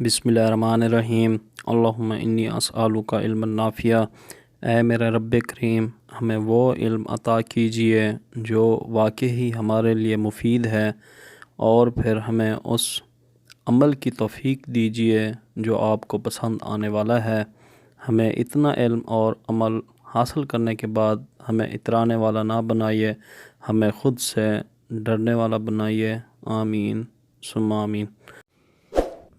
بسم اللہ الرحمن الرحیم۔ اللہم انی اسألک علما نافعا، اے میرے رب کریم ہمیں وہ علم عطا کیجئے جو واقعی ہمارے لیے مفید ہے، اور پھر ہمیں اس عمل کی توفیق دیجئے جو آپ کو پسند آنے والا ہے۔ ہمیں اتنا علم اور عمل حاصل کرنے کے بعد ہمیں اترانے والا نہ بنائیے، ہمیں خود سے ڈرنے والا بنائیے۔ آمین ثم آمین۔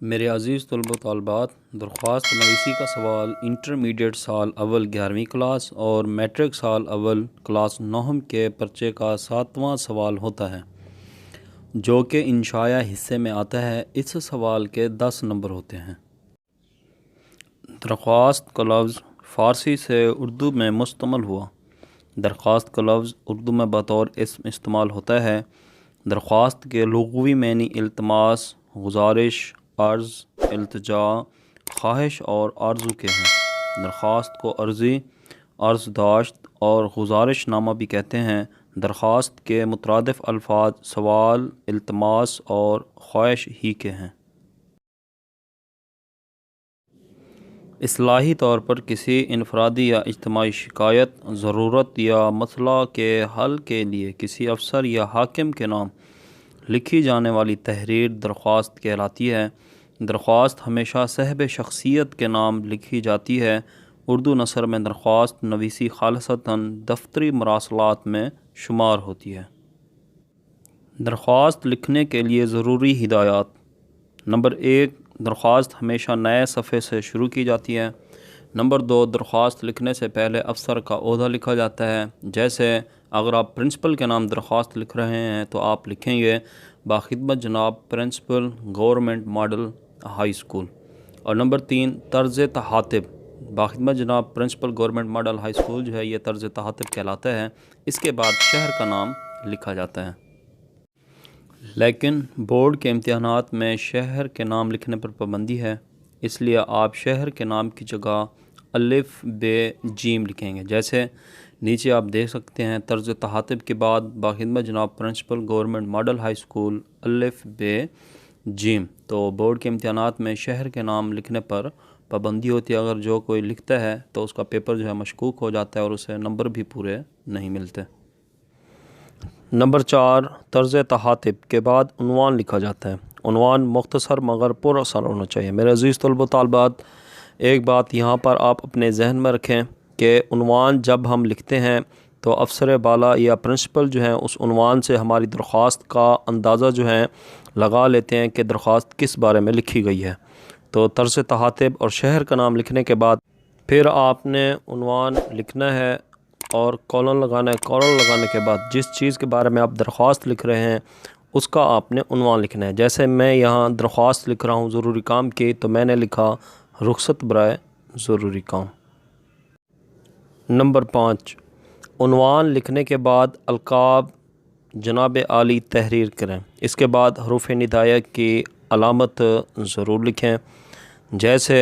میرے عزیز طلبہ و طالبات، درخواست نویسی کا سوال انٹرمیڈیٹ سال اول 11ویں کلاس اور میٹرک سال اول کلاس 9 کے پرچے کا 7واں سوال ہوتا ہے، جو کہ انشائیہ حصے میں آتا ہے۔ اس سوال کے 10 نمبر ہوتے ہیں۔ درخواست کا لفظ فارسی سے اردو میں مستعمل ہوا۔ درخواست کا لفظ اردو میں بطور اسم استعمال ہوتا ہے۔ درخواست کے لغوی معنی التماس، گزارش، عرض، التجا، خواہش اور آرزو کے ہیں۔ درخواست کو عرضی، عرض داشت اور گزارش نامہ بھی کہتے ہیں۔ درخواست کے مترادف الفاظ سوال، التماس اور خواہش ہی کے ہیں۔ اصطلاحی طور پر کسی انفرادی یا اجتماعی شکایت، ضرورت یا مسئلہ کے حل کے لیے کسی افسر یا حاکم کے نام لکھی جانے والی تحریر درخواست کہلاتی ہے۔ درخواست ہمیشہ صاحب شخصیت کے نام لکھی جاتی ہے۔ اردو نثر میں درخواست نویسی خالصتاً دفتری مراسلات میں شمار ہوتی ہے۔ درخواست لکھنے کے لیے ضروری ہدایات۔ نمبر 1، درخواست ہمیشہ نئے صفحے سے شروع کی جاتی ہے۔ نمبر 2، درخواست لکھنے سے پہلے افسر کا عہدہ لکھا جاتا ہے۔ جیسے اگر آپ پرنسپل کے نام درخواست لکھ رہے ہیں تو آپ لکھیں گے باخدمت جناب principal government model high school. اور نمبر 3، طرز تحاتب۔ باخدمت جناب principal government model high school جو ہے یہ طرز تحاتب کہلاتا ہے۔ اس کے بعد شہر کا نام لکھا جاتا ہے۔ لیکن بورڈ کے امتحانات میں شہر کے نام لکھنے پر پابندی ہے، اس لیے آپ شہر کے نام کی جگہ الف ب جیم لکھیں گے۔ جیسے نیچے آپ دیکھ سکتے ہیں، طرز تحاتب کے بعد باخدمت جناب principal government model high school الف ب جیم۔ تو بورڈ کے امتحانات میں شہر کے نام لکھنے پر پابندی ہوتی ہے۔ اگر جو کوئی لکھتا ہے تو اس کا پیپر جو ہے مشکوک ہو جاتا ہے اور اسے نمبر بھی پورے نہیں ملتے۔ نمبر 4، طرز تحاتب کے بعد عنوان لکھا جاتا ہے۔ عنوان مختصر مگر پر اثر ہونا چاہیے۔ میرے عزیز طلبہ و طالبات، ایک بات یہاں پر آپ اپنے ذہن میں رکھیں کہ عنوان جب ہم لکھتے ہیں تو افسر بالا یا پرنسپل جو ہیں اس عنوان سے ہماری درخواست کا اندازہ جو ہے لگا لیتے ہیں کہ درخواست کس بارے میں لکھی گئی ہے۔ تو طرز تحاتب اور شہر کا نام لکھنے کے بعد پھر آپ نے عنوان لکھنا ہے اور کولن لگانا ہے۔ کولن لگانے کے بعد جس چیز کے بارے میں آپ درخواست لکھ رہے ہیں اس کا آپ نے عنوان لکھنا ہے۔ جیسے میں یہاں درخواست لکھ رہا ہوں ضروری کام کی، تو میں نے لکھا رخصت برائے ضروری کام۔ نمبر 5، عنوان لکھنے کے بعد القاب جناب عالی تحریر کریں۔ اس کے بعد حروف ندائیہ کی علامت ضرور لکھیں۔ جیسے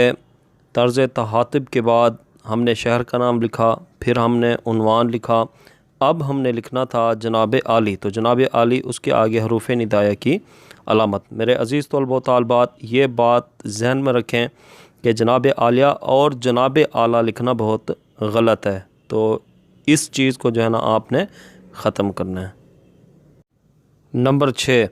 طرز تحاتب کے بعد ہم نے شہر کا نام لکھا، پھر ہم نے عنوان لکھا، اب ہم نے لکھنا تھا جناب عالی، تو جناب عالی اس کے آگے حروف ندائیہ کی علامت۔ میرے عزیز طلبہ و طالبات، یہ بات ذہن میں رکھیں کہ جناب عالیہ اور جناب اعلیٰ لکھنا بہت غلط ہے، تو اس چیز کو جو ہے نا آپ نے ختم کرنا ہے۔ نمبر 6،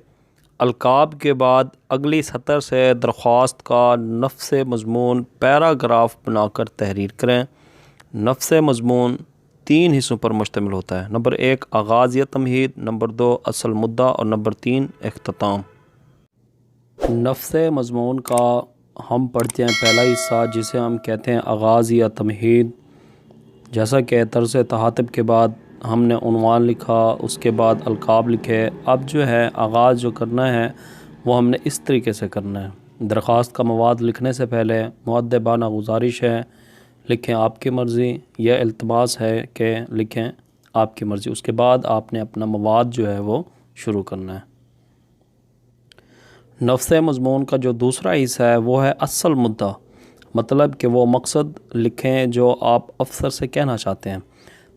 القاب کے بعد اگلی سطر سے درخواست کا نفس مضمون پیراگراف بنا کر تحریر کریں۔ نفس مضمون 3 حصوں پر مشتمل ہوتا ہے۔ نمبر 1، آغاز یا تمہید، نمبر 2، اصل مدعا، اور نمبر 3، اختتام۔ نفس مضمون کا ہم پڑھتے ہیں پہلا حصہ جسے ہم کہتے ہیں آغاز یا تمہید۔ جیسا کہ طرز تحاتب کے بعد ہم نے عنوان لکھا، اس کے بعد القاب لکھے۔ اب جو ہے آغاز جو کرنا ہے وہ ہم نے اس طریقے سے کرنا ہے۔ درخواست کا مواد لکھنے سے پہلے مؤدبانہ گزارش ہے، لکھیں آپ کی مرضی، یا التماس ہے کہ لکھیں آپ کی مرضی۔ اس کے بعد آپ نے اپنا مواد جو ہے وہ شروع کرنا ہے۔ نفس مضمون کا جو دوسرا حصہ ہے وہ ہے اصل مدعا، مطلب کہ وہ مقصد لکھیں جو آپ افسر سے کہنا چاہتے ہیں۔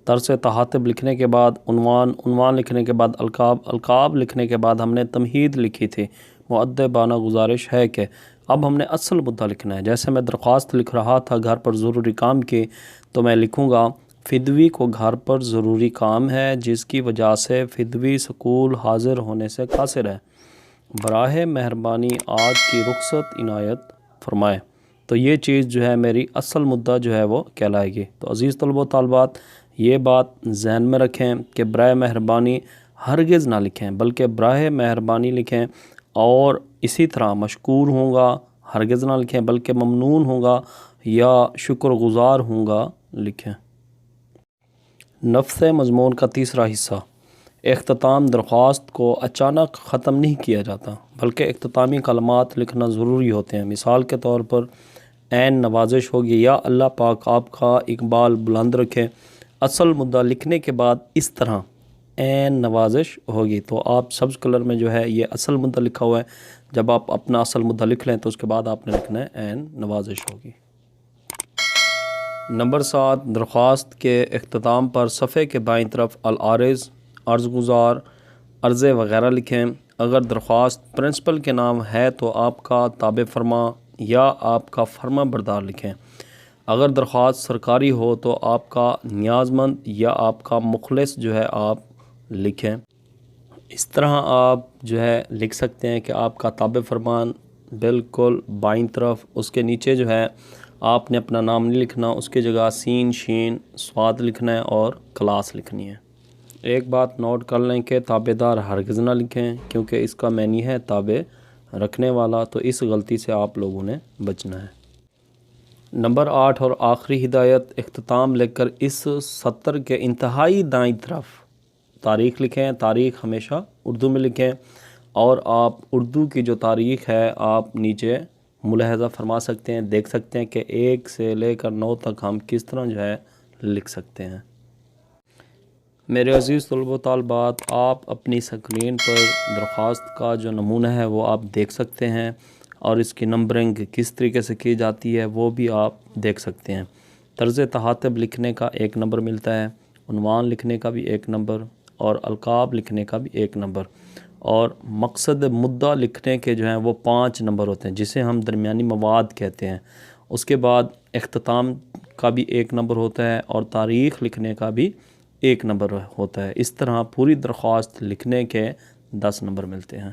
طرز تحاتب لکھنے کے بعد عنوان لکھنے کے بعد القاب لکھنے کے بعد ہم نے تمہید لکھی تھی، مؤدبانہ گزارش ہے کہ اب ہم نے اصل مدعا لکھنا ہے۔ جیسے میں درخواست لکھ رہا تھا گھر پر ضروری کام کی، تو میں لکھوں گا فدوی کو گھر پر ضروری کام ہے جس کی وجہ سے فدوی سکول حاضر ہونے سے قاصر ہے، براہ مہربانی آج کی رخصت عنایت فرمائے۔ تو یہ چیز جو ہے میری اصل مدعا جو ہے وہ کہلائے گی۔ تو عزیز طلبہ و طالبات، یہ بات ذہن میں رکھیں کہ براہ مہربانی ہرگز نہ لکھیں، بلکہ براہ مہربانی لکھیں، اور اسی طرح مشکور ہوں گا ہرگز نہ لکھیں بلکہ ممنون ہوں گا یا شکر گزار ہوں گا لکھیں۔ نفس مضمون کا تیسرا حصہ، اختتام درخواست کو اچانک ختم نہیں کیا جاتا بلکہ اختتامی کلمات لکھنا ضروری ہوتے ہیں۔ مثال کے طور پر عین نوازش ہوگی، یا اللہ پاک آپ کا اقبال بلند رکھے۔ اصل مدعا لکھنے کے بعد اس طرح عین نوازش ہوگی، تو آپ سبز کلر میں جو ہے یہ اصل مدعا لکھا ہوا ہے، جب آپ اپنا اصل مدعا لکھ لیں تو اس کے بعد آپ نے لکھنا ہے عین نوازش ہوگی۔ نمبر 7، درخواست کے اختتام پر صفحے کے بائیں طرف العارض، عرض گزار، عرضے وغیرہ لکھیں۔ اگر درخواست پرنسپل کے نام ہے تو آپ کا تابع فرما یا آپ کا فرما بردار لکھیں۔ اگر درخواست سرکاری ہو تو آپ کا نیاز مند یا آپ کا مخلص جو ہے آپ لکھیں۔ اس طرح آپ جو ہے لکھ سکتے ہیں کہ آپ کا تابع فرمان بالکل بائیں طرف، اس کے نیچے جو ہے آپ نے اپنا نام نہیں لکھنا، اس کی جگہ سین شین صاد لکھنا ہے اور کلاس لکھنی ہے۔ ایک بات نوٹ کر لیں کہ تابع دار ہرگز نہ لکھیں، کیونکہ اس کا معنی ہے تابع رکھنے والا، تو اس غلطی سے آپ لوگوں نے بچنا ہے۔ نمبر 8 اور آخری ہدایت، اختتام لکھ کر اس سطر کے انتہائی دائیں طرف تاریخ لکھیں۔ تاریخ ہمیشہ اردو میں لکھیں، اور آپ اردو کی جو تاریخ ہے آپ نیچے ملاحظہ فرما سکتے ہیں، دیکھ سکتے ہیں کہ 1 سے لے کر 9 تک ہم کس طرح جو ہے لکھ سکتے ہیں۔ میرے عزیز طلبہ و طالبات، آپ اپنی سکرین پر درخواست کا جو نمونہ ہے وہ آپ دیکھ سکتے ہیں، اور اس کی نمبرنگ کس طریقے سے کی جاتی ہے وہ بھی آپ دیکھ سکتے ہیں۔ طرز تحاتب لکھنے کا 1 نمبر ملتا ہے، عنوان لکھنے کا بھی 1 نمبر، اور القاب لکھنے کا بھی 1 نمبر، اور مقصد مدعا لکھنے کے جو ہیں وہ 5 نمبر ہوتے ہیں جسے ہم درمیانی مواد کہتے ہیں۔ اس کے بعد اختتام کا بھی 1 نمبر ہوتا ہے، اور تاریخ لکھنے کا بھی 1 نمبر ہوتا ہے۔ اس طرح پوری درخواست لکھنے کے 10 نمبر ملتے ہیں۔